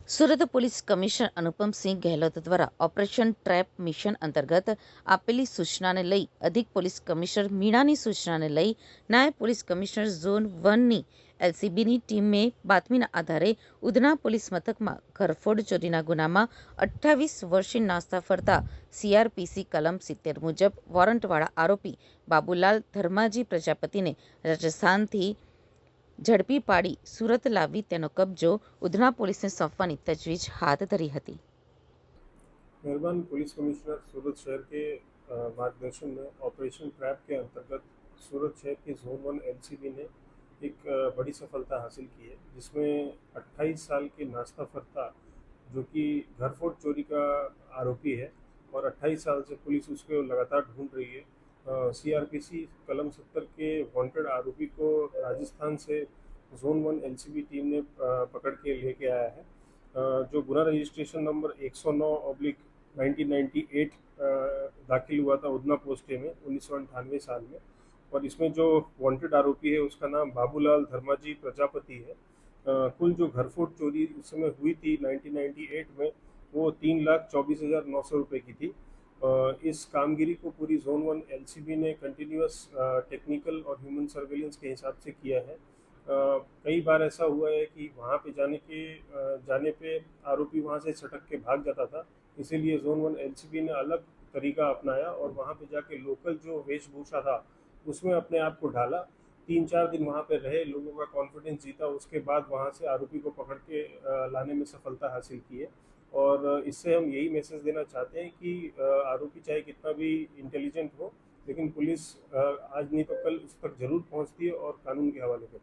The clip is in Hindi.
સુરત પોલીસ કમિશનર અનુપમસિંહ ગહેલોત દ્વારા ઓપરેશન ટ્રેપ મિશન અંતર્ગત આપેલી સૂચનાને લઈ અધિક પોલીસ કમિશનર મીણાની સૂચનાને લઈ નાયબ પોલીસ કમિશનર ઝોન 1ની એલસીબીની ટીમે બાતમીના આધારે ઉધના પોલીસ મથકમાં ઘરફોડ ચોરીના ગુનામાં 28 વર્ષીય નાસ્તા ફરતા સીઆરપીસી કલમ 70 મુજબ વોરંટવાળા આરોપી બાબુલાલ ધર્માજી પ્રજાપતિને રાજસ્થાનથી ઝડપી પાડી સુરત લાવી તેનો કબજો ઉધના પોલીસને સોંપવાની તજવીજ હાથ ધરી હતી। मेहरबान पुलिस कमिश्नर सूरत शहर के मार्गदर्शन में ऑपरेशन ट्रैप के अंतर्गत सूरत शहर के जोन 1 एलसीबी ने एक बड़ी सफलता हासिल की है, जिसमें 28 साल के नाश्ता फरता जो कि घरफोड़ चोरी का आरोपी है और 28 साल से पुलिस उसको लगातार ढूंढ रही है। सीआरपीसी कलम 70 के वांटेड आरोपी को राजस्थान से जोन 1 एलसीबी टीम ने पकड़ के लेके आया है। जो गुना रजिस्ट्रेशन नंबर 109/1998 दाखिल हुआ था उधना पोस्टे में 1998 साल में, और इसमें जो वांटेड आरोपी है उसका नाम बाबूलाल धर्माजी प्रजापति है। कुल जो घरफोड़ चोरी उस समय हुई थी 1998 में वो 3,24,900 रुपये की थी। इस कामगिरी को पूरी जोन 1 एलसीबी ने कंटिन्यूस टेक्निकल और ह्यूमन सर्वेलेंस के हिसाब से किया है। कई बार ऐसा हुआ है कि वहाँ पे जाने पे आरोपी वहाँ से सटक के भाग जाता था, इसीलिए जोन 1 एलसीबी ने अलग तरीका अपनाया और वहाँ पे जाके लोकल जो वेशभूषा था उसमें अपने आप को ढाला। 3-4 दिन वहाँ पे रहे, लोगों का कॉन्फिडेंस जीता, उसके बाद वहाँ से आरोपी को पकड़ के लाने में सफलता हासिल की है। और इससे हम यही मैसेज देना चाहते हैं कि आरोपी चाहे कितना भी इंटेलिजेंट हो, लेकिन पुलिस आज नहीं तो कल उस तक जरूर पहुँचती है और कानून के हवाले करती है।